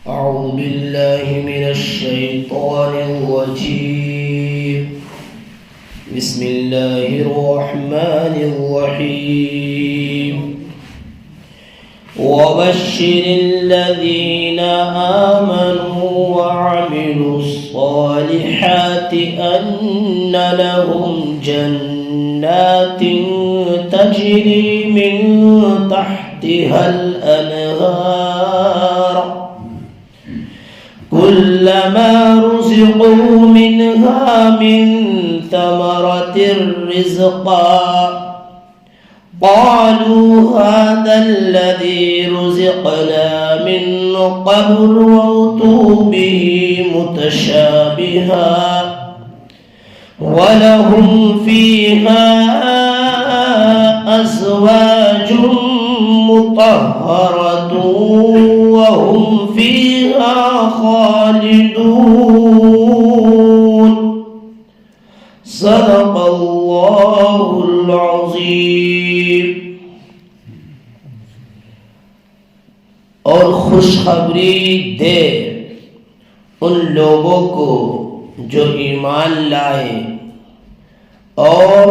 أعوذ بالله من الشيطان الرجيم. بسم الله الرحمن الرحيم. وبشر الذين آمنوا وعملوا الصالحات أن لهم جنات تجري من تحتها الأنهار كلما رزقوا منها من ثمرة رزقا قالوا هذا الذي رزقنا من قبل وأتوا به متشابها ولهم فيها أزواج مطهرة وهم فيها خالدون. صدق اللہ العظیم. اور خوشخبری دے ان لوگوں کو جو ایمان لائے اور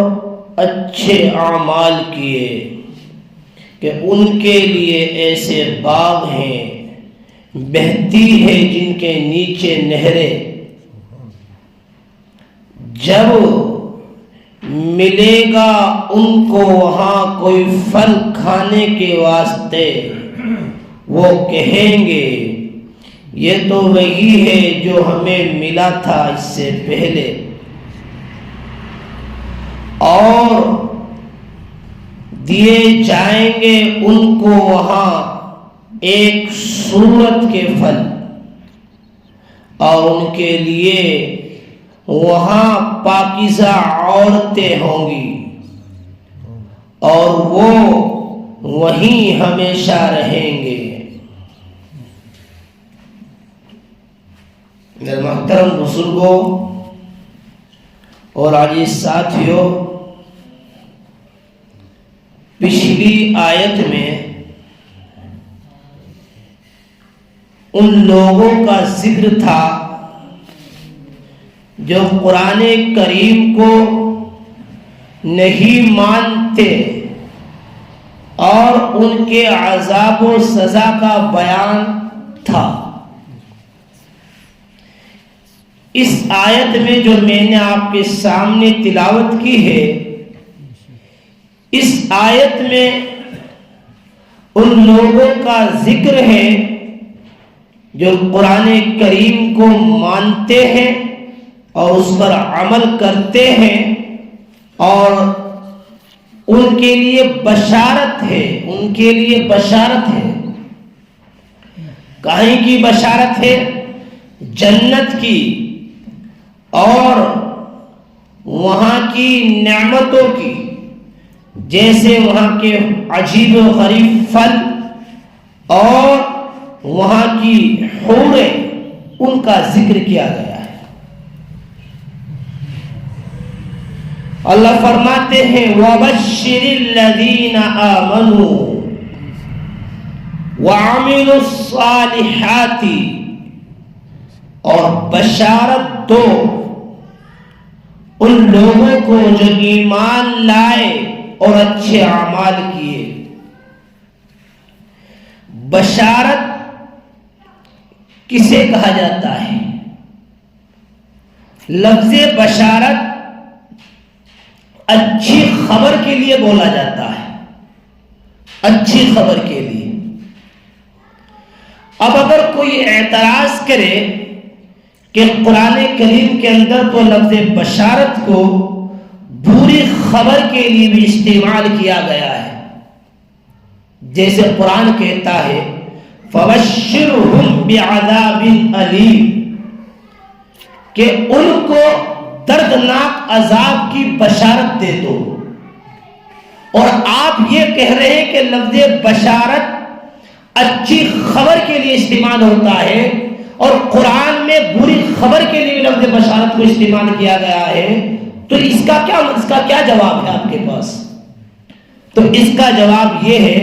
اچھے اعمال کیے کہ ان کے لیے ایسے باغ ہیں بہتی ہے جن کے نیچے نہریں. جب ملے گا ان کو وہاں کوئی پھل کھانے کے واسطے وہ کہیں گے یہ تو وہی ہے جو ہمیں ملا تھا اس سے پہلے. اور دیے جائیں گے ان کو وہاں ایک صورت کے پھل اور ان کے لیے وہاں پاکیزہ عورتیں ہوں گی اور وہ وہیں ہمیشہ رہیں گے. میرے محترم بزرگوں اور عزیز ساتھیوں، پچھلی آیت میں ان لوگوں کا ذکر تھا جو قرآن کریم کو نہیں مانتے اور ان کے عذاب و سزا کا بیان تھا. اس آیت میں جو میں نے آپ کے سامنے تلاوت کی ہے، اس آیت میں ان لوگوں کا ذکر ہے جو قرآن کریم کو مانتے ہیں اور اس پر عمل کرتے ہیں، اور ان کے لیے بشارت ہے. ان کے لیے بشارت ہے. کہیں کی بشارت ہے؟ جنت کی اور وہاں کی نعمتوں کی، جیسے وہاں کے عجیب و غریب پھل اور وہاں کی حوریں، ان کا ذکر کیا گیا ہے. اللہ فرماتے ہیں وَبَشِّرِ الَّذِينَ آمَنُوا وَعَمِلُوا الصَّالِحَاتِ، اور بشارت دو ان لوگوں کو جو ایمان لائے اور اچھے اعمال کیے. بشارت کسے کہا جاتا ہے؟ لفظ بشارت اچھی خبر کے لیے بولا جاتا ہے، اچھی خبر کے لیے. اب اگر کوئی اعتراض کرے کہ قرآن کریم کے اندر تو لفظ بشارت کو بری خبر کے لیے بھی استعمال کیا گیا ہے، جیسے قرآن کہتا ہے فَبَشِّرْهُمْ بِعَذَابٍ أَلِيمٍ، کہ ان کو دردناک عذاب کی بشارت دے دو. اور آپ یہ کہہ رہے ہیں کہ لفظ بشارت اچھی خبر کے لیے استعمال ہوتا ہے اور قرآن میں بری خبر کے لیے لفظ بشارت کو استعمال کیا گیا ہے، تو اس کا کیا جواب ہے آپ کے پاس؟ تو اس کا جواب یہ ہے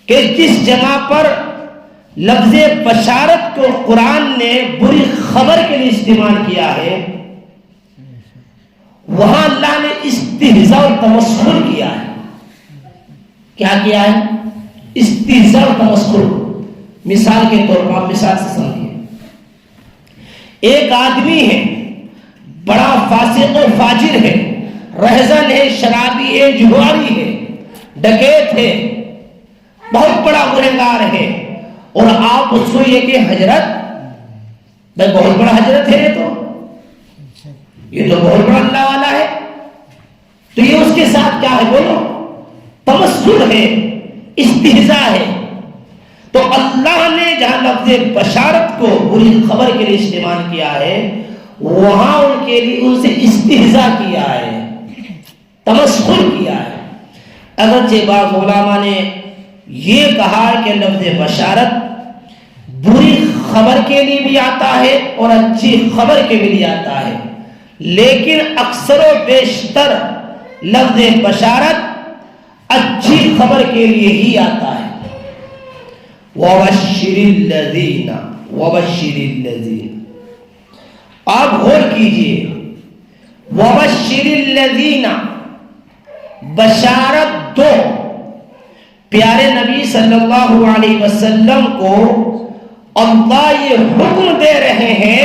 کہ جس جگہ پر لفظ بشارت کو قرآن نے بری خبر کے لیے استعمال کیا ہے، وہاں اللہ نے استہزاء و تمسخر کیا ہے۔ کیا کیا ہے؟ استہزاء و تمسخر۔ مثال کے طور پر آپ مثال سے سمجھیے، ایک آدمی ہے، بڑا فاسق و فاجر ہے، رہزن ہے، شرابی ہے، جواری ہے، ڈکیت ہے، بہت بڑا گنہگار ہے، اور آپ اس کو یہ کہ حضرت، بھائی بہت بڑا حضرت ہے، یہ تو بہت بڑا اللہ والا ہے، تو یہ اس کے ساتھ کیا ہے؟ بولو، تمسخر ہے، استہزاء ہے۔ تو اللہ نے جہاں لفظ بشارت کو بری خبر کے لیے استعمال کیا ہے، وہاں ان کے لیے ان سے استہزاء کیا ہے، تمسخر کیا ہے۔ اگرچہ بعض علماء نے یہ کہا کہ لفظ بشارت بری خبر کے لیے بھی آتا ہے اور اچھی خبر کے لیے آتا ہے، لیکن اکثر و بیشتر لفظ بشارت اچھی خبر کے لیے ہی آتا ہے۔ وَبَشِّرِ الَّذِينَ آپ غور کیجئے، وَبَشِّرِ الَّذِينَ، بشارت دو، پیارے نبی صلی اللہ علیہ وسلم کو اللہ یہ حکم دے رہے ہیں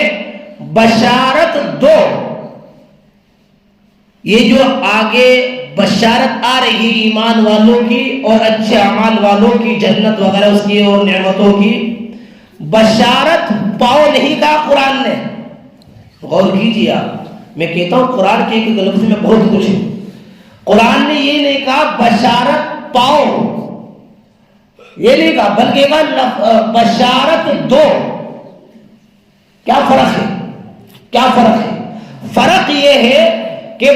بشارت دو۔ یہ جو آگے بشارت آ رہی ایمان والوں کی اور اچھے اعمال والوں کی، جنت وغیرہ اس کی اور نعمتوں کی، بشارت پاؤ نہیں کہا قرآن نے۔ غور کیجیے آپ، میں کہتا ہوں قرآن کے ایک لفظ میں بہت کچھ ہے۔ قرآن نے یہ نہیں کہا بشارت پاؤ، یہ نہیں کہا، بلکہ کہا بشارت دو۔ کیا فرق ہے؟ کیا فرق ہے؟ فرق یہ ہے کہ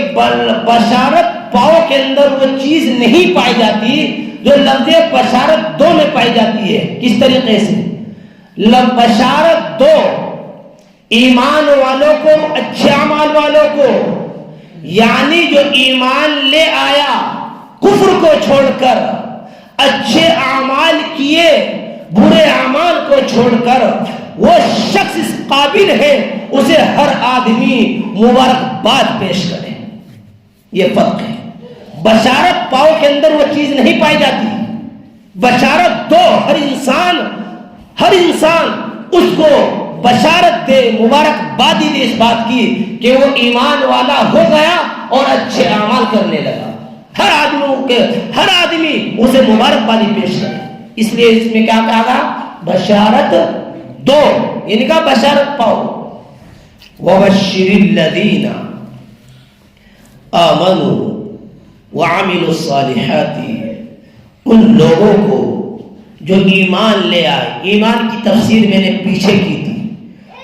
بشارت پاؤ کے اندر وہ چیز نہیں پائی جاتی جو لفظ بشارت دو میں پائی جاتی ہے۔ کس طریقے سے؟ بشارت دو ایمان والوں کو، اچھے اعمال والوں کو، یعنی جو ایمان لے آیا کفر کو چھوڑ کر، اچھے اعمال کیے برے اعمال کو چھوڑ کر، وہ شخص اس قابل ہے اسے ہر آدمی مبارکباد پیش کرے۔ یہ فرق ہے۔ بشارت پاؤ کے اندر وہ چیز نہیں پائی جاتی، بشارت دو، ہر انسان اس کو بشارت دے، مبارکبادی دے اس بات کی کہ وہ ایمان والا ہو گیا اور اچھے اعمال کرنے لگا۔ ہر آدمی اسے مبارکبادی پیش کرے۔ اس لیے اس میں کیا کہا گا؟ بشارت دو، یعنی کہا بشارت پاؤ۔ وَبَشِّرِ الَّذِينَ آمَنُوا وَعَمِلُوا الصَّالِحَاتِ، ان لوگوں کو جو ایمان لے آئے، ایمان کی تفسیر میں نے پیچھے کی تھی،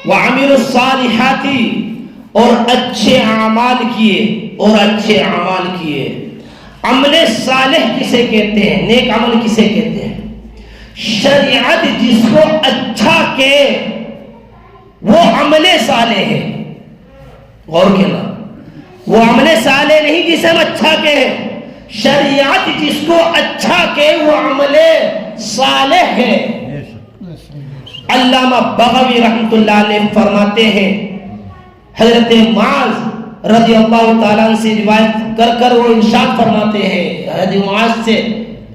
وَعَمِلُوا الصَّالِحَاتِ، اور اچھے اعمال کیے۔ عمل صالح کسے کہتے ہیں؟ نیک عمل کسے کہتے ہیں؟ شریعت جس کو اچھا کہے وہ عمل صالح ہے۔ غور کرنا، وہ عمل صالح نہیں جسے ہم اچھا کہیں، شریعت جس کو اچھا کہے وہ عمل صالح ہے۔ علامہ بغوی رحمۃ اللہ علیہ فرماتے ہیں، حضرت معاذ رضی اللہ تعالیٰ عنہ سے روایت کر وہ ارشاد فرماتے ہیں، حضرت معاذ سے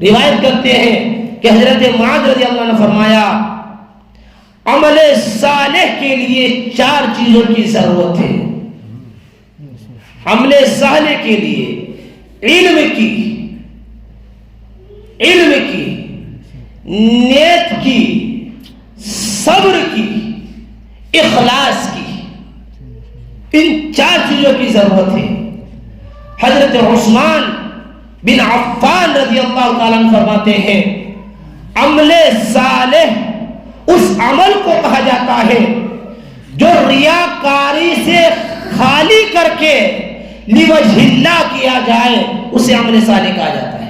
روایت کرتے ہیں کہ حضرت معاذ رضی اللہ عنہ نے فرمایا، عمل صالح کے لیے 4 چیزوں کی ضرورت ہے۔ عمل صالح کے لیے علم کی، نیت کی، صبر کی، اخلاص کی، ان 4 چیزوں کی ضرورت ہے۔ حضرت عثمان بن عفان رضی اللہ تعالیٰ عنہ فرماتے ہیں، عمل صالح اس عمل کو کہا جاتا ہے جو ریاکاری سے خالی کر کے لوجہ اللہ کیا جائے، اسے عمل صالح کہا جاتا ہے۔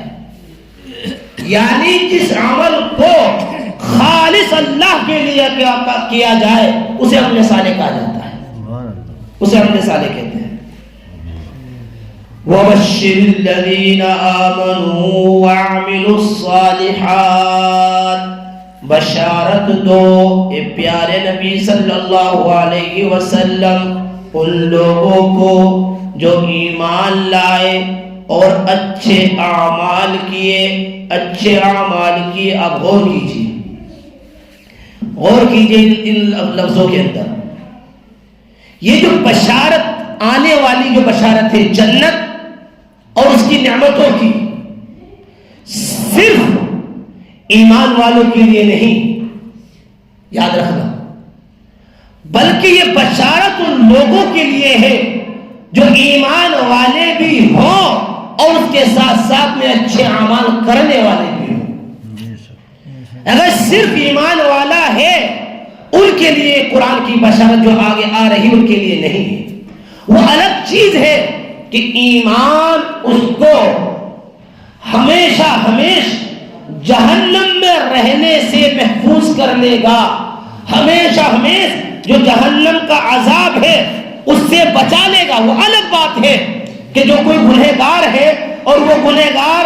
یعنی جس عمل کو خالص اللہ کے لیے کیا جائے اسے عمل صالح کہا جاتا ہے، اسے عمل صالح کہتے ہیں۔ وَبَشِّرِ الَّذِينَ آمَنُوا وَعَمِلُوا الصَّالِحَاتِ، بشارت دو اے پیارے نبی صلی اللہ علیہ وسلم ان لوگوں کو جو ایمان لائے اور اچھے اعمال کیے. اچھے اعمال کیے. اب غور کیجیے ان لفظوں کے اندر. یہ جو بشارت آنے والی جو بشارت ہے جنت اور اس کی نعمتوں کی، صرف ایمان والوں کے لیے نہیں، یاد رکھنا، بلکہ یہ بشارت ان لوگوں کے لیے ہے جو ایمان والے بھی ہوں اور اس کے ساتھ ساتھ میں اچھے اعمال کرنے والے بھی ہوں. اگر صرف ایمان والا ہے ان کے لیے قرآن کی بشارت جو آگے آ رہی ان کے لیے نہیں ہے. وہ الگ چیز ہے کہ ایمان اس کو ہمیشہ جہنم میں رہنے سے محفوظ کر لے گا. ہمیشہ جو جہنم کا عذاب ہے اس سے بچا لے گا. وہ الگ بات ہے کہ جو کوئی گنہگار ہے اور وہ گنہگار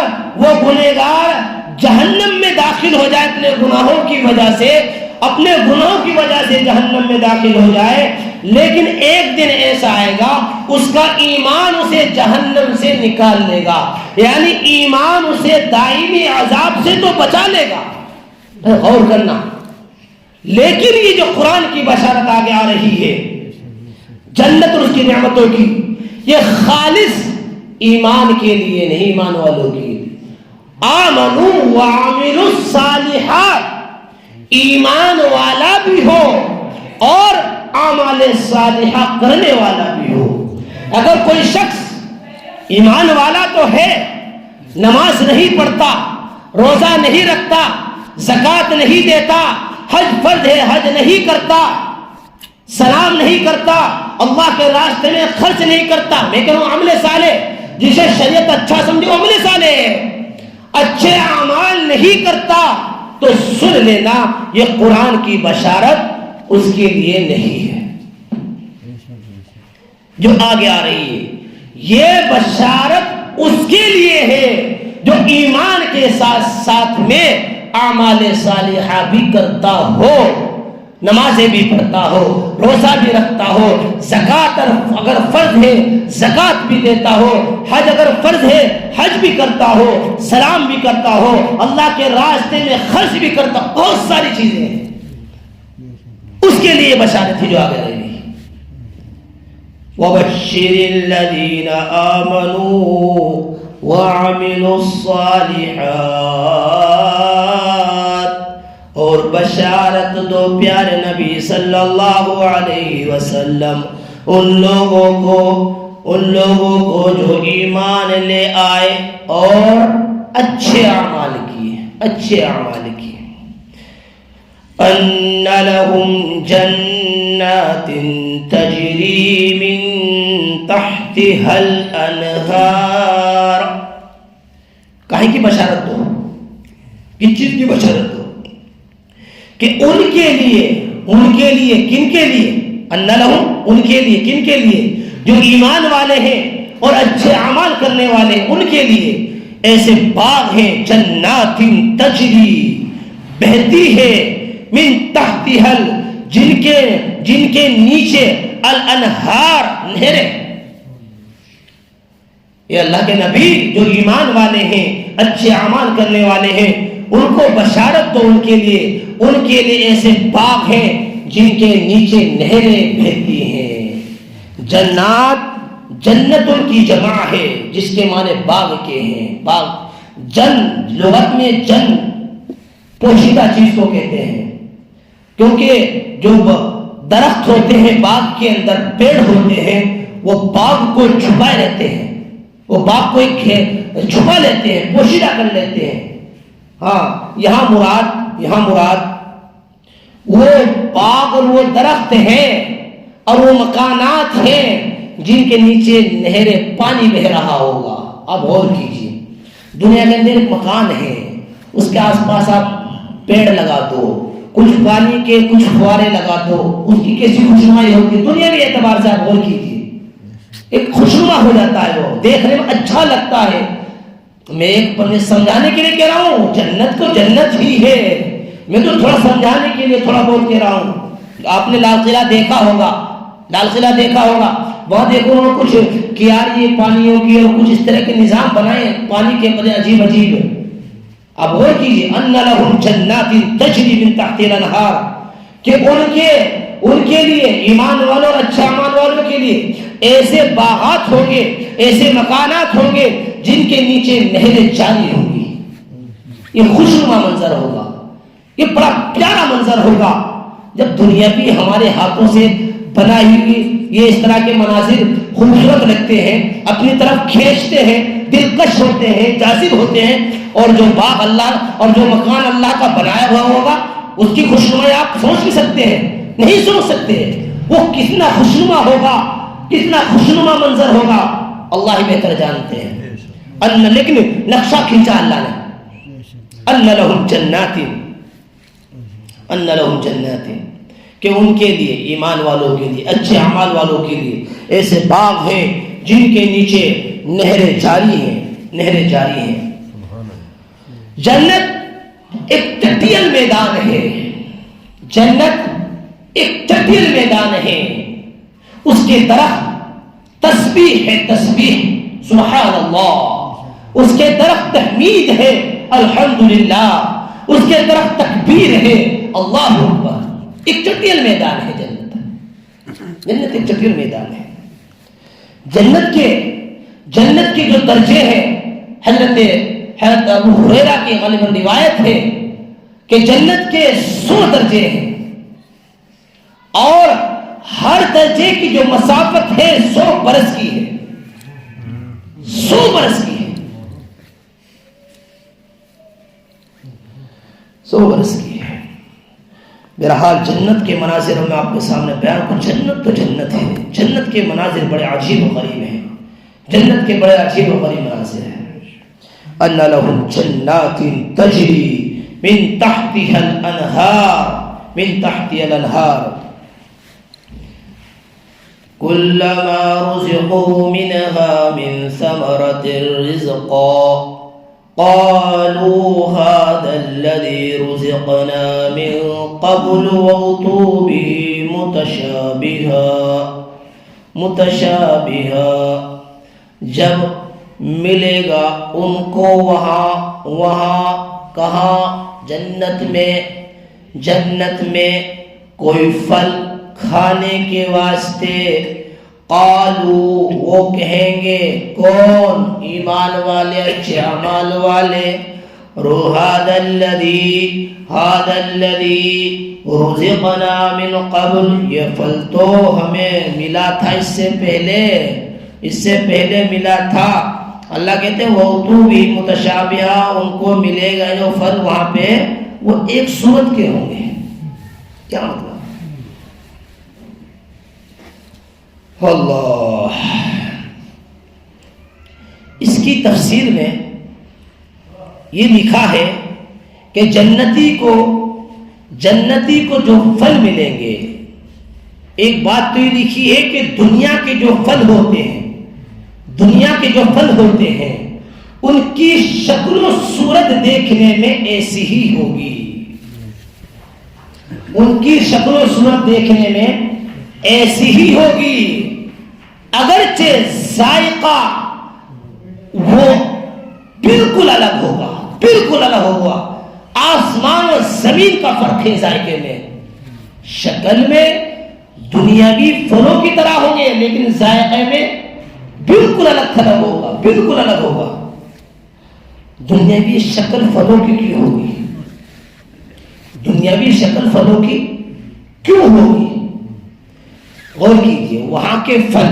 جہنم میں داخل ہو جائے اپنے گناہوں کی وجہ سے جہنم میں داخل ہو جائے، لیکن ایک دن ایسا آئے گا اس کا ایمان اسے جہنم سے نکال لے گا. یعنی ایمان اسے دائمی عذاب سے تو بچا لے گا. غور کرنا. لیکن یہ جو قرآن کی بشارت آگے آ رہی ہے جنت اور اس کی نعمتوں کی، یہ خالص ایمان کے لیے نہیں، ایمان والوں کے لیے. آمنوا وعملوا الصالحات. ایمان والا بھی ہو اور اعمال صالحہ کرنے والا بھی ہو. اگر کوئی شخص ایمان والا تو ہے، نماز نہیں پڑھتا، روزہ نہیں رکھتا، زکوٰۃ نہیں دیتا، حج فرض ہے حج نہیں کرتا، سلام نہیں کرتا، اللہ کے راستے میں خرچ نہیں کرتا، میں کہہ رہا ہوں عمل صالح جسے شریعت اچھا سمجھے عمل صالح ہے، اچھے اعمال نہیں کرتا، تو سن لینا یہ قرآن کی بشارت اس کے لیے نہیں ہے جو آگے آ رہی ہے. یہ بشارت اس کے لیے ہے جو ایمان کے ساتھ ساتھ میں اعمال صالحہ بھی کرتا ہو، نمازیں بھی پڑھتا ہو، روزہ بھی رکھتا ہو، زکوٰۃ اگر فرض ہے زکوٰۃ بھی دیتا ہو، حج اگر فرض ہے حج بھی کرتا ہو، سلام بھی کرتا ہو، اللہ کے راستے میں خرچ بھی کرتا ہو. بہت ساری چیزیں ہیں اس کے لیے بشارت تھی جو آگے رہی. وَبَشِّرِ الَّذِينَ آمَنُوا وَعَمِلُوا الصَّالِحَاتِ. اور بشارت دو پیارے نبی صلی اللہ علیہ وسلم ان لوگوں کو جو ایمان لے آئے اور اچھے اعمال کیے. ان لهم جنات تجری من تحتها الانہار. کہیں کی بشارت دو، کس چیز کی بشارت دو؟ کہ ان کے لیے کن کے لیے؟ ان لہم ان کے لیے، کن کے لیے؟ جو ایمان والے ہیں اور اچھے اعمال کرنے والے ہیں ان کے لیے ایسے باغ ہیں، جنات تجری بہتی ہے، من تحتها جن کے نیچے الانہار نہریں. یہ اللہ کے نبی جو ایمان والے ہیں اچھے اعمال کرنے والے ہیں ان کو بشارت دو، ان کے لیے ایسے باغ ہیں جن کے نیچے نہریں بہتی ہیں. جنت ان کی جمع ہے جس کے معنی باغ کے ہیں. باغ لغت میں جن پوشیدہ چیز کو کہتے ہیں، کیونکہ جو درخت ہوتے ہیں باغ کے اندر، پیڑ ہوتے ہیں، وہ باغ کو چھپائے رہتے ہیں، وہ باغ کو چھپا لیتے ہیں، پوشیدہ کر لیتے ہیں. ہاں یہاں مراد وہ باغ اور وہ درخت ہیں اور وہ مکانات ہیں جن کے نیچے نہریں پانی بہ رہا ہوگا. اب غور کیجیے، دنیا کے اندر ایک مکان ہے، اس کے آس پاس آپ پیڑ لگا دو، کچھ پانی کے کچھ فوارے لگا دو، اس کی کیسی خوشنمائی ہوگی. دنیاوی اعتبار سے آپ غور کیجیے، ایک خوشنما ہو جاتا ہے، وہ دیکھنے میں اچھا لگتا ہے. میں ایک سمجھانے کے لیے کہہ رہا ہوں، جنت کو جنت ہی ہے، میں تو تھوڑا سمجھانے کے لیے تھوڑا بہت کہہ رہا ہوں. آپ نے لال قلعہ دیکھا ہوگا, لال قلعہ دیکھا ہوگا, وہاں دیکھو کچھ کیاریے پانیوں کی اور کچھ اس طرح کے نظام بنائے پانی کے بڑے عجیب عجیب. اب غور کیجیے, ان لہم جنات تجری من تحتها الانہار, کہ ان کے لیے ایمان والوں اور اچھا اعمال والوں کے لیے ایسے باغات ہوں گے, ایسے مکانات ہوں گے جن کے نیچے نہریں جاری ہوں گی. یہ خوشنما منظر ہوگا, یہ بڑا پیارا منظر ہوگا. جب دنیا بھی ہمارے ہاتھوں سے بنائی ہوئی یہ اس طرح کے مناظر خوبصورت لگتے ہیں, اپنی طرف کھینچتے ہیں, دلکش ہوتے ہیں, جاذب ہوتے ہیں, اور جو باغ اللہ اور جو مکان اللہ کا بنایا ہوا ہوگا اس کی خوشنمائی آپ سوچ بھی سکتے ہیں؟ نہیں سوچ سکتے. وہ کتنا خوشنما ہوگا, کتنا خوشنما منظر ہوگا, اللہ ہی بہتر جانتے ہیں. لیکن نقشہ کھینچا اللہ نے, ان لہم جنات, ان لہم جنات, کہ ان کے لیے ایمان والوں کے لیے اچھے اعمال والوں کے لیے ایسے باغ ہیں جن کے نیچے نہریں جاری ہیں, نہریں جاری ہیں. جنت ایک ٹٹیل میدان ہے, جنت ایک ٹٹیل میدان ہے. اس کے درخت تسبیح ہے, تسبیح, سبحان اللہ. اس کے درخت تحمید ہے, الحمدللہ. اس کے درخت تکبیر ہے, اللہ اکبر. ایک ٹٹیل میدان ہے جنت, جنت ایک ٹٹیل میدان ہے. جنت کے جو درجے ہیں, حضرت ابو ہریرہ کی غالباً روایت ہے کہ جنت کے 100 درجے ہیں, اور ہر درجے کی جو مسافت ہے 100 برس کی ہے, 100 برس کی ہے, 100 برس کی ہے. بہرحال جنت کے مناظر میں آپ کے سامنے بیان کروں. جنت تو جنت ہے, جنت کے مناظر بڑے عجیب و غریب ہیں, جنت کے بڑے عجیب و غریب مناظر ہیں. ان لهم جنات تجری من تحتها الانہار, من تحتها الانہار, كلما رزقوا منها من ثمرة رزقا قالوا هذا الذي رزقنا من قبل وأتوا به متشابها. جب ملے گا ان کو وہاں کہاں, جنت میں کوئی پھل کھانے کے واسطے. قالوا, وہ کہیں گے, کون؟ ایمان والے, اچھے اعمال والے. هذا الذي رزقنا من قبل, یہ پھل تو ہمیں ملا تھا اس سے پہلے ملا تھا. اللہ کہتے ہیں وَأُتُوا بِهِ مُتَشَابِهًا, ان کو ملے گا جو پھل وہاں پہ وہ ایک صورت کے ہوں گے. کیا مطلب؟ اللہ, اس کی تفسیر میں یہ لکھا ہے کہ جنتی کو جو پھل ملیں گے, ایک بات تو یہ لکھی ہے کہ دنیا کے جو پھل ہوتے ہیں, ان کی شکل و صورت دیکھنے میں ایسی ہی ہوگی, ان کی شکل و صورت دیکھنے میں ایسی ہی ہوگی, اگرچہ ذائقہ وہ بالکل الگ ہوگا, بالکل الگ ہوگا. آسمان و زمین کا فرق ہے ذائقے میں. شکل میں دنیاوی پھلوں کی طرح ہوں گے, لیکن ذائقے میں بالکل الگ طرح ہوگا, بالکل الگ ہوگا. دنیاوی شکل پھلوں کی کیوں ہوگی؟ دنیاوی شکل پھلوں کی کیوں ہوگی؟ غور کیجیے, وہاں کے پھل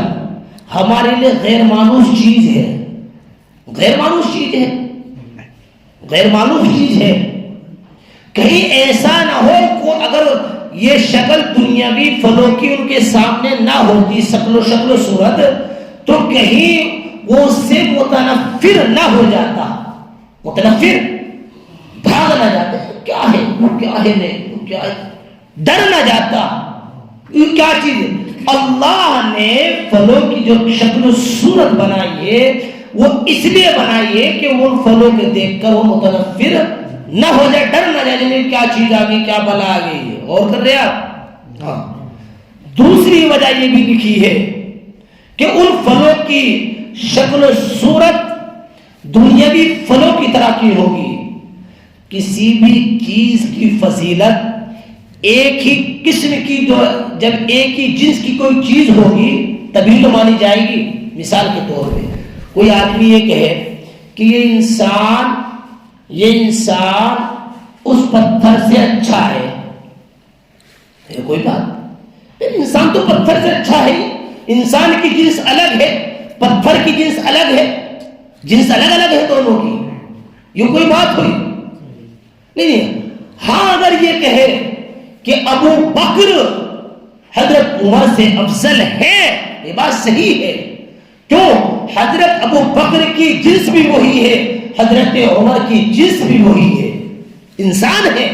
ہمارے لیے غیر معلوم چیز ہے, غیر معلوم چیز ہے. کہیں ایسا نہ ہو کو اگر یہ شکل دنیاوی پھلوں کی ان کے سامنے نہ ہوتی, شکل و صورت, تو کہیں وہ اس سے متنفر نہ ہو جاتا, متنفر بھاگ نہ جاتا. کیا ہے وہ, کیا ہے نہیں وہ, کیا ہے, ڈر نہ جاتا. یہ کیا چیز ہے؟ اللہ نے پھلوں کی جو شکل و صورت بنائی ہے وہ اس لیے بنائی ہے کہ وہ پھلوں کے دیکھ کر وہ متنفر نہ ہو جائے، ڈر نہ جائے کیا چیز آ گئی، کیا بلا آ گئی. اور کر رہے آپ. ہاں دوسری وجہ یہ بھی لکھی ہے کہ ان پھلوں کی شکل و صورت دنیاوی پھلوں کی طرح کی ہوگی. کسی بھی چیز کی فضیلت ایک ہی قسم کی، جو جب ایک ہی جنس کی کوئی چیز ہوگی تبھی تو مانی جائے گی. مثال کے طور پہ کوئی آدمی یہ کہے کہ یہ انسان اس پتھر سے اچھا ہے، یہ کوئی بات، انسان تو پتھر سے اچھا ہے. انسان کی جنس الگ ہے، پتھر کی جنس الگ ہے، جنس الگ الگ ہے دونوں کی. یہ کوئی بات ہوئی نہیں. ہاں اگر یہ کہے کہ ابو بکر حضرت عمر سے افضل ہے، یہ بات صحیح ہے. کیوں؟ حضرت ابو بکر کی جنس بھی وہی ہے، حضرت عمر کی جنس بھی وہی ہے، انسان ہے.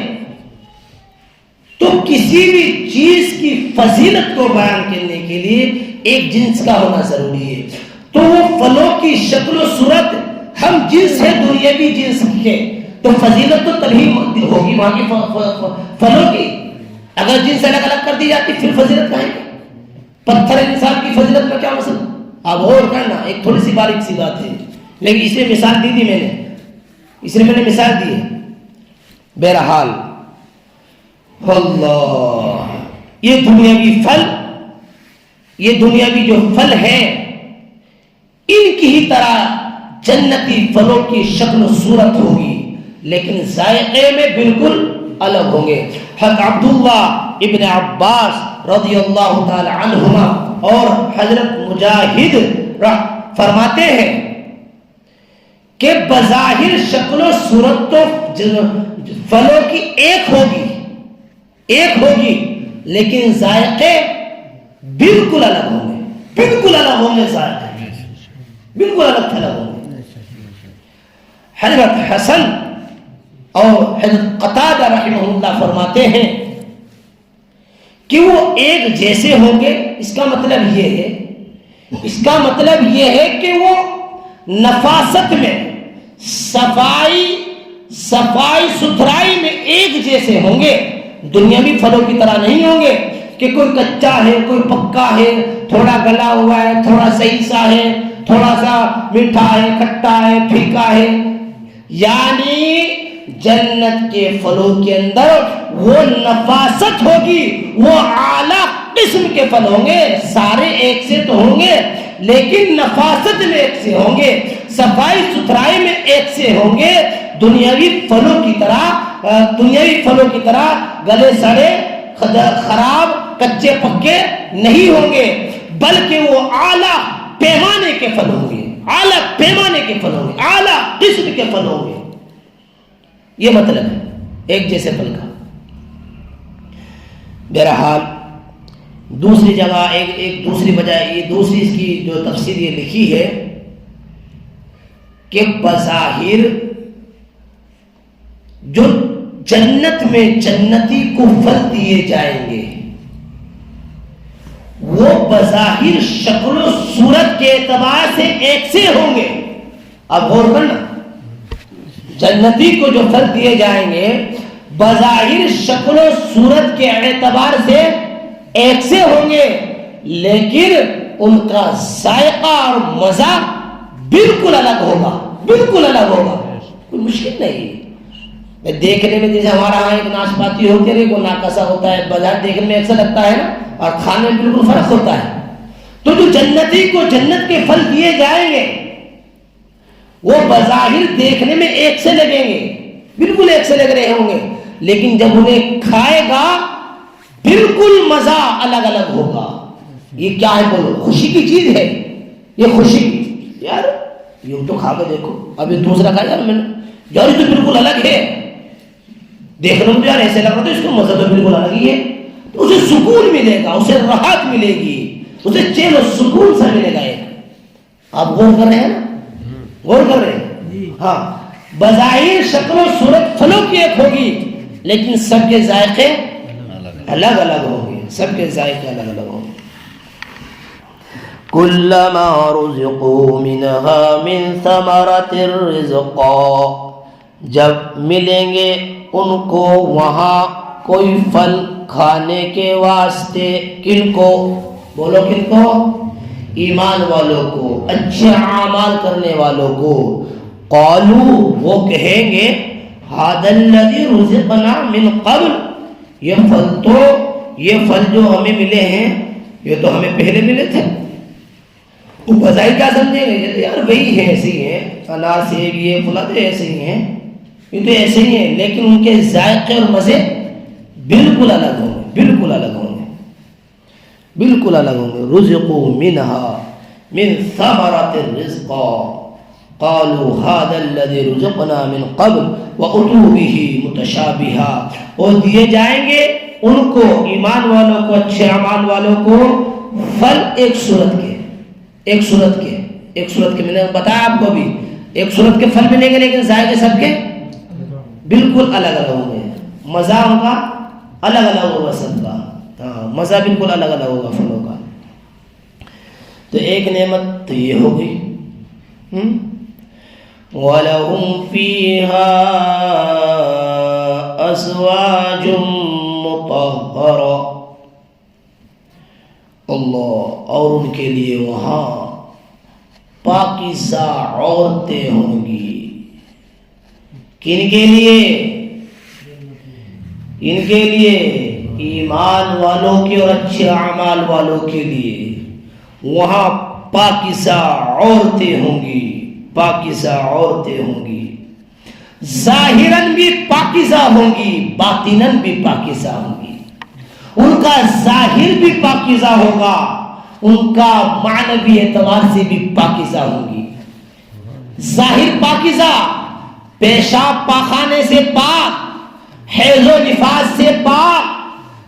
تو کسی بھی چیز کی فضیلت کو بیان کرنے کے لیے ایک جنس کا ہونا ضروری ہے. تو وہ پھلوں کی شکل و صورت، ہم جنس ہے دنیاوی جنس کے، تو فضیلت تو تبھی ہوگی وہاں کی پھلوں کی. اگر جنس الگ الگ کر دی جاتی پھر فضیلت کہاں ہے؟ پتھر انسان کی فضیلت کا کیا مسئلہ؟ اب غور کرنا، ایک تھوڑی سی باریک سی بات ہے، لیکن اس میں مثال دی تھی میں نے مثال دی ہے. بہرحال اللہ، یہ دنیاوی جو پھل ہیں ان کی ہی طرح جنتی پھلوں کی شکل و صورت ہوگی، لیکن ذائقے میں بالکل الگ ہوں گے. حضرت عبداللہ ابن عباس رضی اللہ تعالی عنہما اور حضرت مجاہد فرماتے ہیں کہ بظاہر شکل و صورت تو پھلوں کی ایک ہوگی لیکن ذائقے بالکل الگ ہوں گے، ذائقے بالکل الگ ہوں گے. حضرت حسن اور حضرت قتادہ رحمہ اللہ فرماتے ہیں کہ وہ ایک جیسے ہوں گے. اس کا مطلب یہ ہے کہ وہ نفاست میں، صفائی ستھرائی میں ایک جیسے ہوں گے. دنیاوی پھلوں کی طرح نہیں ہوں گے کہ کوئی کچا ہے، کوئی پکا ہے، تھوڑا گلا ہوا ہے، تھوڑا صحیح سا ہے، تھوڑا سا میٹھا ہے، کھٹا ہے، پھیکا ہے. یعنی جنت کے پھلوں کے اندر وہ نفاست ہوگی، وہ اعلیٰ قسم کے پھل ہوں گے. سارے ایک سے تو ہوں گے لیکن نفاست میں ایک سے ہوں گے، صفائی ستھرائی میں ایک سے ہوں گے. دنیاوی پھلوں کی طرح گلے سڑے، خراب، کچے پکے نہیں ہوں گے، بلکہ وہ اعلیٰ پیمانے کے پھل ہوں گے، اعلیٰ قسم کے پھل ہوں گے. یہ مطلب ہے ایک جیسے پھل کا. بہرحال دوسری جگہ ایک دوسری وجہ، یہ دوسری اس کی جو تفسیر یہ لکھی ہے کہ بظاہر جو جنت میں جنتی کو پھل دیے جائیں گے وہ بظاہر شکل و صورت کے اعتبار سے ایک سے ہوں گے. اب غور کرنا، جنتی کو جو پھل دیے جائیں گے بظاہر شکل و صورت کے اعتبار سے ایک سے ہوں گے، لیکن ان کا ذائقہ اور مزہ بالکل الگ ہوگا. کوئی مشکل نہیں. دیکھنے میں جیسے ہمارا یہاں ایک ناشپاتی ہوتی ہے، وہ ناکسا ہوتا ہے، بازار دیکھنے میں ایسا لگتا ہے نا، اور کھانے میں بالکل فرق ہوتا ہے. تو جو جنتی کو جنت کے پھل دیے جائیں گے وہ بظاہر دیکھنے میں ایک سے لگیں گے، بالکل ایک سے لگ رہے ہوں گے، لیکن جب انہیں کھائے گا بالکل مزہ الگ ہوگا. یہ کیا ہے بولو؟ خوشی کی چیز ہے یہ، خوشی یار یہ تو کھا کے دیکھو. ابھی دوسرا کھا یار میں نے، یار یہ تو بالکل الگ ہے، دیکھنے میں یار ایسے لگ رہا تھا، اس کو مزہ تو بالکل الگ ہی ہے. تو اسے سکون ملے گا، اسے راحت ملے گی، اسے چین و سکون سے ملے گا. آپ غور کر رہے ہیں نا؟ غور کر رہے ہیں؟ ہاں، بظاہر شکل و صورت پھلوں کی ایک ہوگی لیکن سب کے ذائقے الگ ہوں گے، سب کے ذائقے الگ ہوں گے. كلما رزقوا منها من ثمرة رزقا جب ملیں گے ان کو وہاں کوئی پھل کھانے کے واسطے. کن کو؟ بولو کن کو؟ ایمان والوں کو، اچھے اعمال کرنے والوں کو. قالوا وہ کہیں گے ھذا الذی رزقنا من قبل، یہ پھل جو ہمیں ملے ہیں یہ تو ہمیں پہلے ملے تھے. وہ بظاہر کیا سمجھیں گے؟ یار وہی ہیں، ایسے ہی ہیں، انار سیب یہ پھلا تو ایسے ہی ہیں، یہ تو ایسے ہی ہیں، لیکن ان کے ذائقے اور مزے بالکل الگ ہوں گے، بالکل الگ ہوں گے، بالکل الگ ہوں گے. رزقوا منها من ثمرات الرزق قالوا هذا الذي رزقنا من قبل واتوا به متشابها. اور دیے جائیں گے ان کو، ایمان والوں کو، اچھے اعمال والوں کو، پھل ایک صورت کے میں نے بتایا آپ کو بھی، ایک صورت کے پھل ملیں گے لیکن ذائقے سب کے بالکل الگ الگ ہوں گے. مزہ ان کا الگ الگ ہوگا، سب کا. ہاں، مزہ بالکل الگ الگ ہوگا پھلوں کا. تو ایک نعمت تو یہ ہو گئی. وَلَهُمْ فِيهَا أَزْوَاجٌ مُطَهَّرَةٌ. اللہ، اور ان کے لیے وہاں پاکیزہ عورتیں ہوں گی. کن کے لیے؟ ان کے لیے، ایمان والوں کے اور اچھے اعمال والوں کے لیے وہاں پاکیزہ عورتیں ہوں گی، پاکیزہ عورتیں ہوں گی. ظاہراً بھی پاکیزہ ہوں گی، باطناً بھی پاکیزہ ہوں گی. ان کا ظاہر بھی پاکیزہ ہوگا، ان کا معنوی اعتبار سے بھی پاکیزہ ہوں گی. ظاہر پاکیزہ، پیشاب پاخانے سے پاک، حیض و نفاس سے پاک،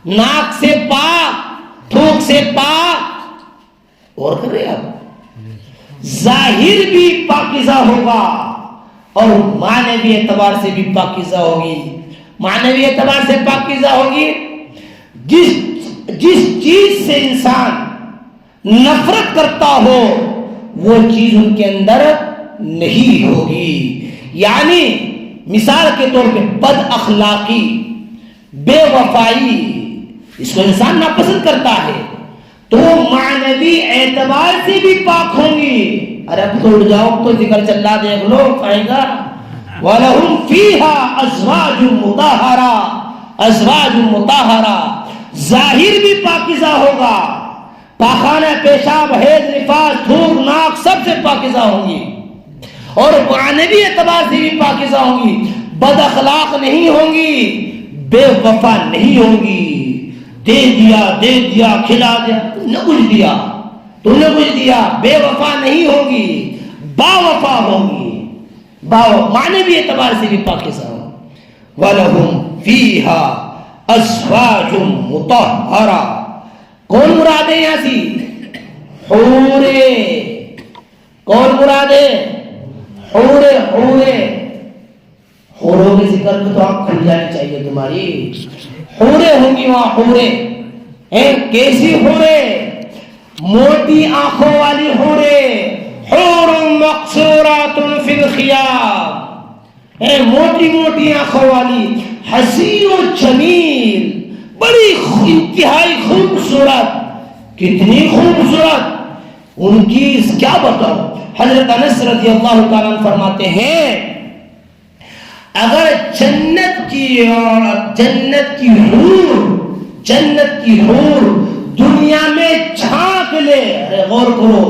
ناک سے پاک، تھوک سے پاک. اور کر رہے آپ، ظاہر بھی پاکیزہ ہوگا اور معنوی اعتبار سے بھی پاکیزہ ہوگی. معنوی اعتبار سے پاکیزہ ہوگی، جس چیز سے انسان نفرت کرتا ہو وہ چیز ان کے اندر نہیں ہوگی. یعنی مثال کے طور پہ بد اخلاقی، بے وفائی، اس کو انسان ناپسند کرتا ہے تو معنوی اعتبار سے بھی پاک ہوں گی. ارے اب تو اٹھ جاؤ، تو ذکر چل رہا، دیکھ لو آئے گا. وَلَهُمْ فِيهَا أَزْوَاجٌ مُطَهَّرَةٌ، ازواج مطہرہ. ظاہر بھی پاکیزہ ہوگا، پاخانہ، پیشاب، حیض، نفاس، تھوک، ناک سب سے پاکیزہ ہوں گی. اور معنوی اعتبار سے بھی پاکیزہ ہوں گی. بد اخلاق نہیں ہوں گی، بے وفا نہیں ہوں گی. دے دیا کھلا دیا، تم نے کچھ دیا، بے وفا نہیں ہوگی، با وفا ہوگی. معنوی اعتبار سے بھی پاکیزہ ہوں. وَلَهُمْ فِيهَا أَزْوَاجٌ مُطَهَّرَةٌ. کون مراد ہے یہاں سی؟ حورے. کون مراد ہے؟ حورے. حوروں کے ذکر میں تو آپ کھل جانی چاہیے تمہاری. حورے ہوں گی وہاں، حورے. کیسی حورے؟ موٹی آنکھوں والی حورے. حور مقصورات فی الخیام، موٹی آنکھوں والی، حسین و جمیل، بڑی انتہائی خوبصورت. کتنی خوبصورت ان کی کیا بتاؤ. حضرت انس رضی اللہ تعالیٰ عنہ فرماتے ہیں اگر جنت کی حور دنیا میں جھانک لے، غور کرو،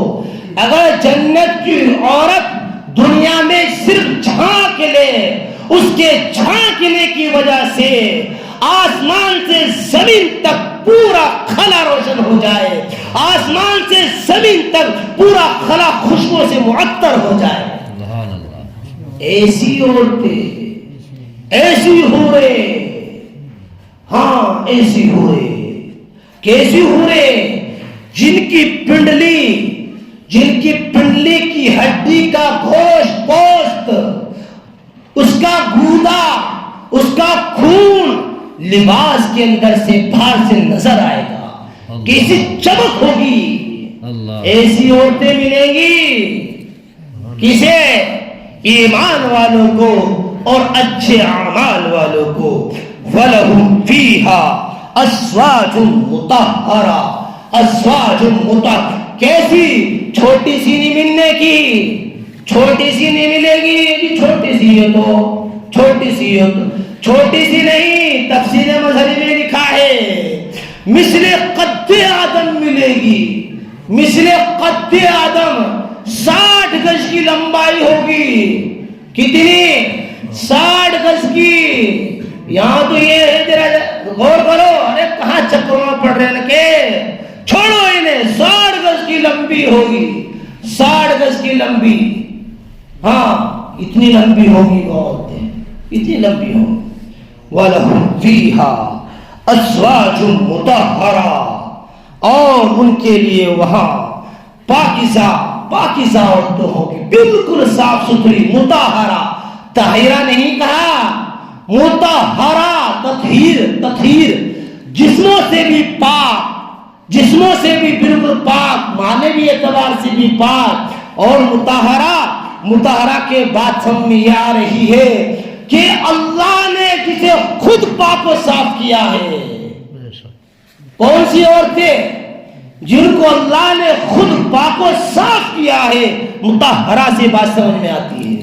اگر جنت کی عورت دنیا میں صرف جھانک لے، اس کے جھانکنے کی وجہ سے آسمان سے زمین تک پورا خلا روشن ہو جائے، آسمان سے زمین تک پورا خلا خوشبو سے معطر ہو جائے. ایسی عورتیں، ایسی حوریں، ہاں ایسی حوریں. کیسی حوریں؟ جن کی پنڈلی کی ہڈی کا گوشت، اس کا گودا، اس کا خون لباس کے اندر سے باہر سے نظر آئے گا. کیسی چمک ہوگی. ایسی عورتیں ملیں گی کسے؟ ایمان والوں کو، اور اچھے اعمال والوں کو وَلَهُمْ فِيهَا أَزْوَاجٌ مُطَهَّرَةٌ أَزْوَاجٌ مُطَهَّرَةٌ کیسی چھوٹی سی نہیں ملنے کی، چھوٹی سی نہیں ملے گی، چھوٹی سی ہے تو چھوٹی سی ہے تو چھوٹی سی نہیں، تفسیر مظہری میں لکھا ہے مثل قد آدم ملے گی، مثل قد آدم 60 گز کی لمبائی ہوگی، کتنی 60 گز کی۔ یہاں تو یہ ہے ذرا غور کرو، ارے کہاں چکروں میں پڑ رہے ہیں کہ چھوڑو انہیں، 60 گز کی لمبی ہوگی، 60 گز کی لمبی، ہاں اتنی لمبی ہوگی، عورتیں اتنی لمبی ہوگی۔ وَلَهُمْ فِيهَا أَزْوَاجٌ مُطَهَّرَةٌ اور ان کے لیے وہاں پاکیزہ پاکیزہ عورتیں ہوگی، بالکل صاف ستھری، مطہرہ، طاہرہ نہیں کہا، مطہرہ، تطہیر، جسموں سے بھی پاک، جسموں سے بھی بالکل پاک، معنوی اعتبار سے بھی پاک، اور مطہرہ کے بعد سمجھ میں یہ آ رہی ہے کہ اللہ نے جسے خود پاک و صاف کیا ہے۔ کون سی عورتیں؟ جن کو اللہ نے خود پاک و صاف کیا ہے، مطہرہ سے بات سمجھ میں آتی ہے۔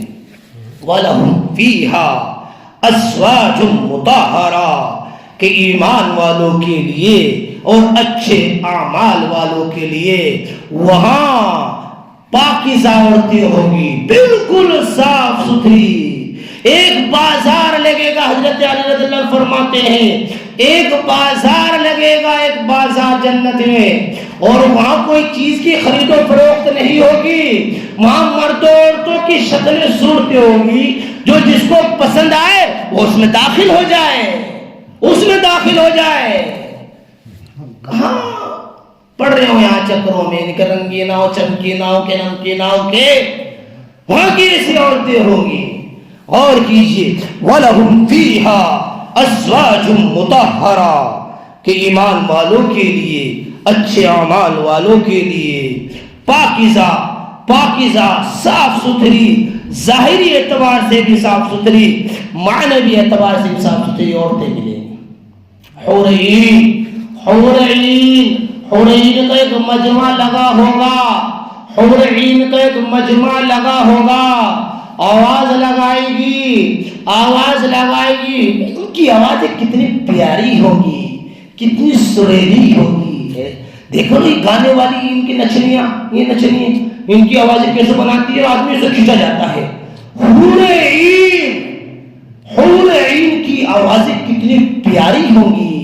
وَلَهُمْ فِيهَا أَزْوَاجٌ مُطَهَّرَةٌ کہ ایمان والوں کے لیے اور اچھے اعمال والوں کے لیے وہاں پاکیزہ عورتیں ہوگی، بالکل صاف ستھری۔ ایک بازار لگے گا، حضرت علی رضی اللہ عنہ فرماتے ہیں ایک بازار لگے گا، ایک بازار جنت میں، اور وہاں کوئی چیز کی خرید و فروخت نہیں ہوگی، وہاں مرد و عورتوں کی شکلیں صورتیں ہوگی، جو جس کو پسند آئے وہ اس میں داخل ہو جائے، اس میں داخل ہو جائے۔ کہاں پڑھ رہے ہو یہاں چکروں میں، کہ رنگی ناؤ چمکی ناؤ کے نمکی ناؤ کے، وہاں کی ایسی عورتیں ہوگی۔ اور کیجئے وَلَهُمْ فِيهَا أَزْوَاجٌ مُطَهَّرَةٌ کہ ایمان والوں کے لیے، اچھے اعمال والوں کے لیے پاکیزہ صاف ستھری، ظاہری اعتبار سے بھی صاف ستھری، معنوی اعتبار سے بھی صاف ستھری عورتیں ملیں گی۔ حور عین کا ایک مجمع لگا ہوگا، حور عین کا ایک مجمع لگا ہوگا، آواز لگائے گی، ان کی آوازیں کتنی پیاری ہوگی، کتنی سریلی ہوگی۔ دیکھو نا گانے والی ان کی نچنیاں، یہ نچنیاں ان کی آوازیں کیسے بناتی ہے، آدمی سے کھینچا جاتا ہے۔ حور عین کی آوازیں کتنی پیاری ہوگی،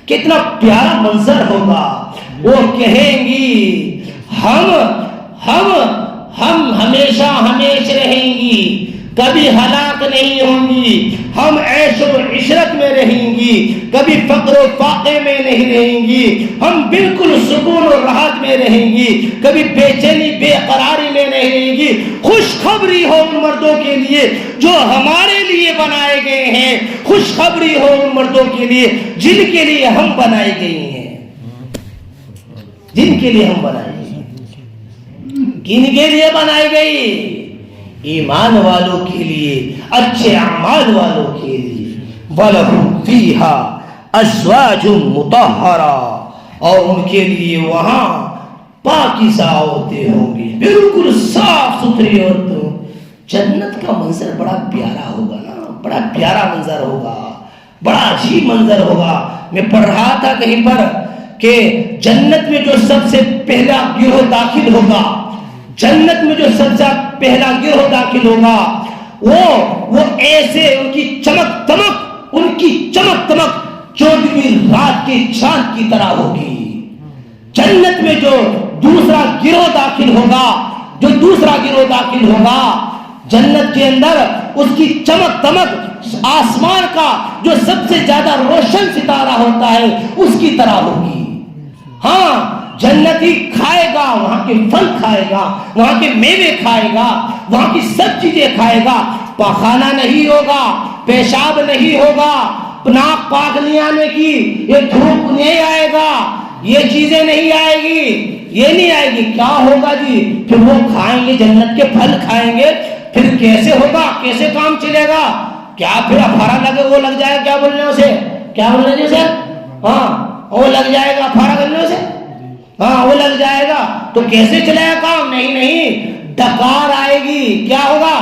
کتنا پیارا منظر ہوگا۔ وہ کہیں گی ہم ہمیشہ ہمیش رہیں گی، کبھی ہلاک نہیں ہوں گی، ہم عیش و عشرت میں رہیں گی، کبھی فقر و فاقے میں نہیں رہیں گی، ہم بالکل سکون و راحت میں رہیں گی، کبھی بے چینی بے قراری میں نہیں رہیں گی۔ خوشخبری ہو ان مردوں کے لیے جو ہمارے لیے بنائے گئے ہیں، خوشخبری ہو ان مردوں کے لیے جن کے لیے ہم بنائے گئے ہیں، جن کے لیے ہم بنائے گئے ہیں۔ کن کے لیے بنائی گئی؟ ایمان والوں کے لیے، اچھے اعمال والوں کے لیے۔ وَلَهُمْ فِيهَا أَزْوَاجٌ مُطَهَّرَةٌ اور ان کے لیے وہاں پاکیزہ عورتیں ہوں گی، بالکل صاف ستھری عورتیں۔ جنت کا منظر بڑا پیارا ہوگا نا، بڑا پیارا منظر ہوگا، بڑا عجیب منظر ہوگا۔ میں پڑھ رہا تھا کہیں پر کہ جنت میں جو سب سے پہلا گروہ داخل ہوگا، جنت میں جو سب سے پہلا گروہ داخل ہوگا، وہ ایسے ان کی چمک دمک 14ویں رات کے چاند کی طرح ہوگی۔ جنت میں جو دوسرا گروہ داخل ہوگا، جنت کے اندر اس کی چمک دمک آسمان کا جو سب سے زیادہ روشن ستارہ ہوتا ہے اس کی طرح ہوگی۔ ہاں، جنتی کھائے گا، وہاں کے پھل کھائے گا، وہاں کے میوے کھائے گا، وہاں کی سب چیزیں کھائے گا، پاخانہ نہیں ہوگا، پیشاب نہیں ہوگا، ناک پاک نہیں آنے کی، یہ دھوپ نہیں آئے گا، یہ چیزیں نہیں آئے گی، یہ نہیں آئے گی۔ کیا ہوگا جی؟ پھر وہ کھائیں گے، جنت کے پھل کھائیں گے، پھر کیسے ہوگا، کیسے کام چلے گا؟ کیا پھر افارا لگے وہ لگ جائے کیا بولنے سے؟ کیا بولنے جیسے؟ ہاں وہ لگ جائے گا افارا کرنے سے؟ ہاں وہ لگ جائے گا تو کیسے چلے گا کام؟ نہیں نہیں، ڈکار آئے گی. کیا ہوگا؟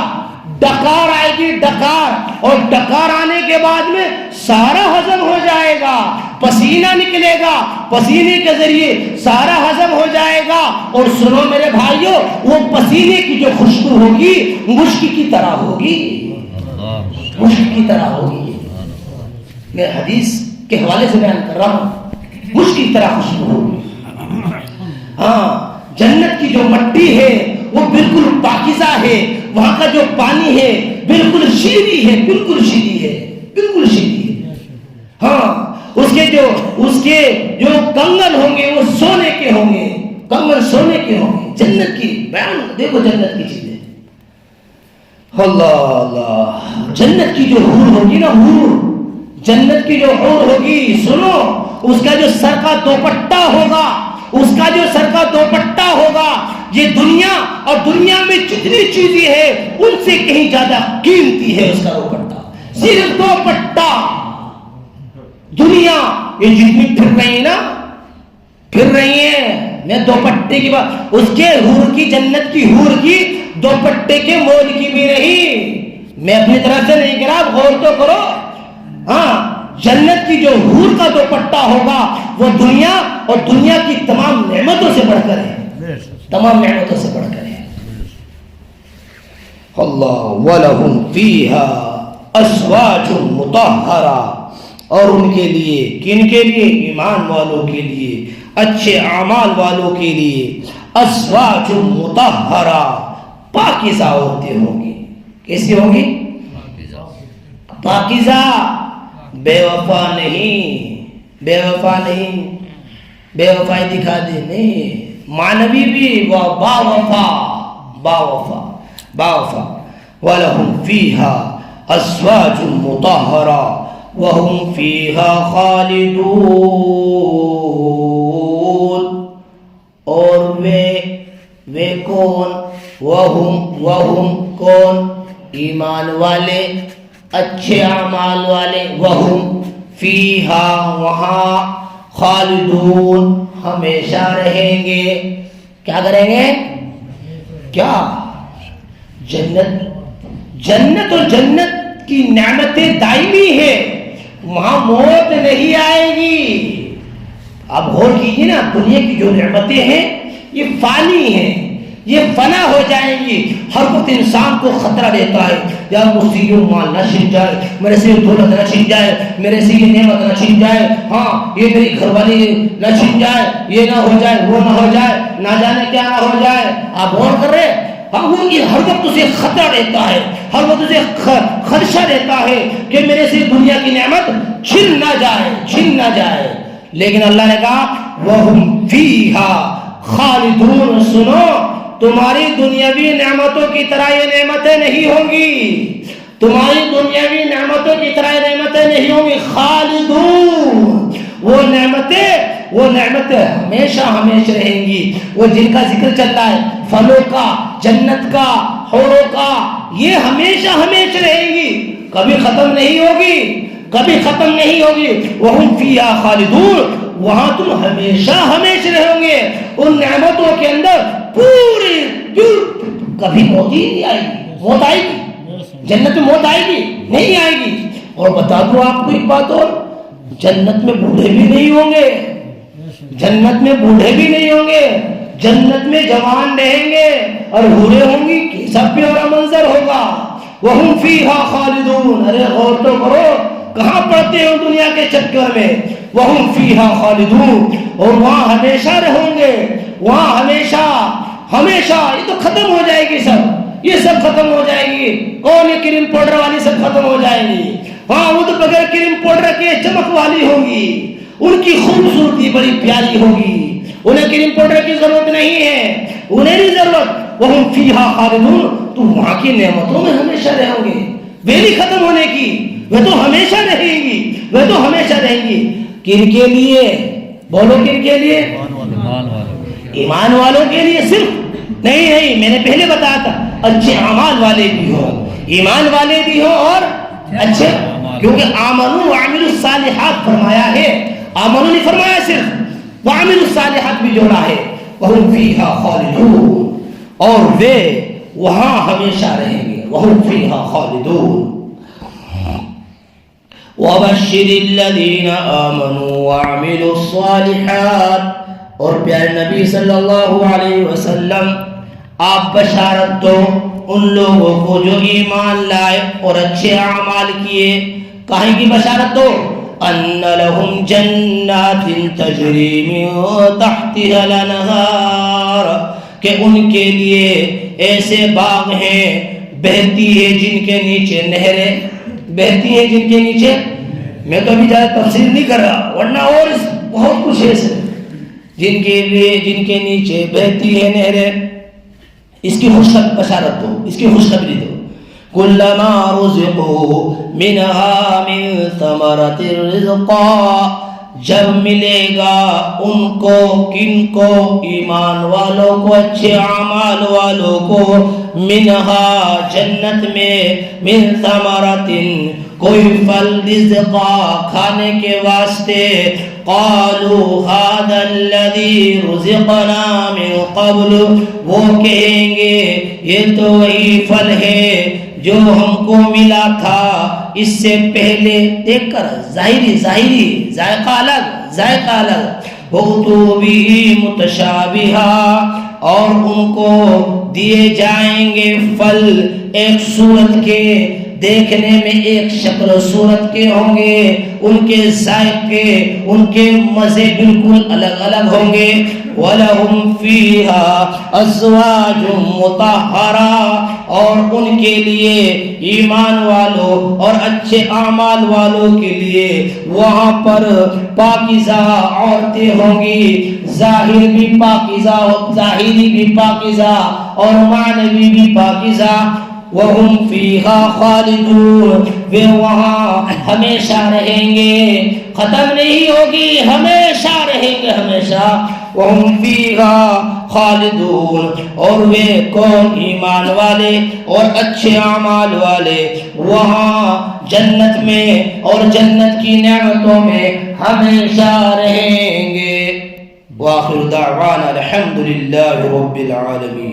ڈکار آئے گی، ڈکار. اور ڈکار آنے کے بعد میں سارا ہضم ہو جائے گا، پسینہ نکلے گا، پسینے کے ذریعے سارا ہضم ہو جائے گا. اور سنو میرے بھائیوں، وہ پسینے کی جو خوشبو ہوگی مشک کی طرح ہوگی، مشک کی طرح ہوگی. میں حدیث کے حوالے سے بیان کر رہا ہوں، مشک کی طرح خوشبو ہوگی. ہاں جنت کی جو مٹی ہے وہ بالکل پاکیزہ ہے، وہاں کا جو پانی ہے بالکل شیریں ہے، بالکل شیریں ہے، بالکل شیریں ہے. ہاں اس کے جو کنگن ہوں گے وہ سونے کے ہوں گے، کنگن سونے کے ہوں گے. جنت کی بیان دیکھو، جنت کی چیزیں. اللہ اللہ، جنت کی جو حور ہوگی نا، حور، جنت کی جو حور ہوگی، سنو، اس کا جو سر کا دوپٹہ ہوگا، اس کا جو سر کا دوپٹہ ہوگا، یہ دنیا اور دنیا میں جتنی چیزیں ہیں ان سے کہیں زیادہ قیمتی ہے اس کا دوپٹہ. صرف دوپٹہ. دنیا یہ جتنی پھر رہی ہے نا، پھر رہی ہے، میں دوپٹے کی بات، اس کے حور کی، جنت کی حور کی دوپٹے کے مول کی بھی نہیں. میں اپنی طرف سے نہیں کہہ رہا، غور تو کرو. ہاں جنت کی جو حور کا دوپٹہ ہوگا وہ دنیا اور دنیا کی تمام نعمتوں سے بڑھ کر ہے، تمام نعمتوں سے بڑھ کر ہے. اللہ وَلَهُمْ فِيهَا أَزْوَاجٌ مُطَهَّرَةٌ، اور ان کے لیے، کن کے لیے؟ ایمان والوں کے لیے، اچھے اعمال والوں کے لیے، أَزْوَاجٌ مُطَهَّرَةٌ، پاکیزہ عورتیں ہوں گی. کیسی ہوں گی؟ پاکیزہ. بے وفا نہیں، بے وفا نہیں، بے وفائی دکھا دے نہیں، معنوی بھی با وفا، با وفا، با وفا. وَلَهُمْ فِيهَا أَزْوَاجٌ مُطَهَّرَةٌ وَهُمْ فِيهَا خَالِدُونَ. اور وہ کون؟ وَهُمْ کون؟ ایمان والے، اچھے اعمال والے. وہم فیہا، وہاں، خالدون، ہمیشہ رہیں گے. کیا کریں گے؟ کیا؟ جنت اور جنت کی نعمتیں دائمی ہے، وہاں موت نہیں آئے گی. اب غور کیجیے نا، دنیا کی جو نعمتیں ہیں یہ فانی ہیں، یہ فنا ہو جائیں گی. ہر وقت انسان کو خطرہ دیتا ہے، یا مجھ سے یہ مال نہ چھن جائے، میرے سے دولت نہ چھن جائے، میرے سے یہ نعمت نہ چھن جائے، ہاں یہ میری گھر والی نہ چھن جائے، یہ نہ ہو جائے، وہ نہ ہو جائے، نہ جانے کیا نہ ہو جائے. آپ غور کر رہے؟ ہاں وہ ہر وقت اسے خطرہ دیتا ہے، ہر وقت اسے خدشہ دیتا ہے کہ میرے سے دنیا کی نعمت چھن نہ جائے، چھن نہ جائے. لیکن اللہ نے کہا وَهُمْ فِيهَا خَالِدُونَ. سنو، تمہاری دنیاوی نعمتوں کی طرح یہ نعمتیں نہیں ہوں گی، تمہاری دنیاوی نعمتوں کی طرح یہ نعمتیں نہیں ہوں گی. خالدون، وہ نعمتیں ہمیشہ ہمیشہ رہیں گی. وہ جن کا ذکر چلتا ہے، پھلوں کا، جنت کا، حوروں کا، یہ ہمیشہ ہمیشہ رہیں گی، کبھی ختم نہیں ہوگی، کبھی ختم نہیں ہوگی. وَهُمْ فِيهَا خَالِدُونَ، وہاں تم ہمیشہ ہمیشہ رہو گے ان نعمتوں کے اندر. پوری کبھی موت ہی نہیں آئے گی. موت آئے گی؟ جنت میں موت آئے گی؟ نہیں آئے گی. اور بتا دوں آپ کو ایک بات اور، جنت میں بوڑھے بھی نہیں ہوں گے، جنت میں بوڑھے بھی نہیں ہوں گے، جنت میں جوان رہیں گے اور حوریں ہوں گی. کیسا پیارا منظر ہوگا. وَهُمْ فِيهَا خَالِدُونَ. ارے غور تو کرو، کہاں پڑتے ہو دنیا کے چکر میں. وَهُمْ فِيهَا خَالِدُونَ، اور وہاں ہمیشہ رہوں گے، وہاں ہمیشہ ہمیشہ. یہ تو ختم ہو جائے گی سب، یہ سب ختم ہو جائے گی. کون ہے کریم پاؤڈر والی؟ سب ختم ہو جائے گی. ہاں وہ تو بغیر کریم پاؤڈر کے چمک والی ہوگی، ان کی خوبصورتی بڑی پیاری ہوگی، انہیں کریم پاؤڈر کی ضرورت نہیں ہے، انہیں نہیں ضرورت. وَهُمْ فِيهَا خَالِدُونَ، تو وہاں کی نعمتوں میں ہمیشہ رہیں گے، وہ نہیں ختم ہونے کی، وہ تو ہمیشہ رہیں گی، وہ تو ہمیشہ رہیں گی. کن کے لیے؟ بولو کن کے لیے؟ ایمان والوں کے لیے صرف نہیں، میں نے پہلے بتایا تھا، اچھے اعمال والے بھی ہوں، ایمان والے بھی ہوں اور اچھے، کیونکہ آمنو وعملوا الصالحات فرمایا ہے، آمنو نہیں فرمایا صرف، وعملوا الصالحات بھی جوڑا ہے، وہم فیہا خالدون، اور وہ وہاں ہمیشہ رہیں گے، وہم فیہا خالدون۔ وَبَشِّرِ الَّذِينَ آمَنُوا وَعَمِلُوا الصَّالِحَاتِ، اور پیارے نبی صلی اللہ علیہ وسلم آپ بشارت دو ان لوگوں کو جو ایمان لائے اور اچھے اعمال کیے۔ کہیں کی بشارت دو؟ ان لہم جنات تجری من تحتها الانہار، کہ ان کے لیے ایسے باغ ہیں بہتی ہے جن کے نیچے نہریں بہتی ہیں، جن کے نیچے، میں تو ابھی زیادہ تفسیر نہیں کر رہا ورنہ اور بہت کچھ ہے، جن کے لیے جن کے نیچے بہتی ہے نہریں، اس کی خوشخبری بشارت دو، اس کی خوشخبری دو۔ کلما رزقوا منها من ثمرۃ رزقا، جب ملے گا ان کو، کن کو؟ ایمان والوں کو، اچھے اعمال والوں کو، منہا جنت میں، من ثمرۃ کوئی پھل، رزقا کھانے کے واسطے، قالوا هذا الذي رزقنا من قبل، وہ کہیں گے یہ تو وہی پھل ہے جو ہم کو ملا تھا اس سے پہلے۔ دیکھ کر ظاہری ذائقہ الگ، وَأُتُوا بِهِ مُتَشَابِهًا، اور ان کو دیے جائیں گے پھل ایک صورت کے، دیکھنے میں ایک شکل و صورت کے ہوں گے، ان کے ذائقے، ان کے مزے بالکل الگ الگ ہوں گے۔ وَلَهُمْ فِيهَا أَزْوَاجٌ مُطَهَّرَةٌ، اور ان کے لیے، ایمان والوں اور اچھے اعمال والوں کے لیے وہاں پر پاکیزہ عورتیں ہوں گی، ظاہر بھی پاکیزہ، ظاہری بھی پاکیزہ اور معنوی بھی پاکیزہ۔ وَهُمْ فِيهَا خَالِدُونَ، وہ وہاں ہمیشہ رہیں گے، ختم نہیں ہوگی، ہمیشہ رہیں گے، ہمیشہ۔ وَهُمْ فِيهَا خَالِدُونَ، اور وہ کون؟ ایمان والے اور اچھے اعمال والے وہاں جنت میں اور جنت کی نعمتوں میں ہمیشہ رہیں گے۔ وآخر دعوانا الحمد للہ رب العالمین۔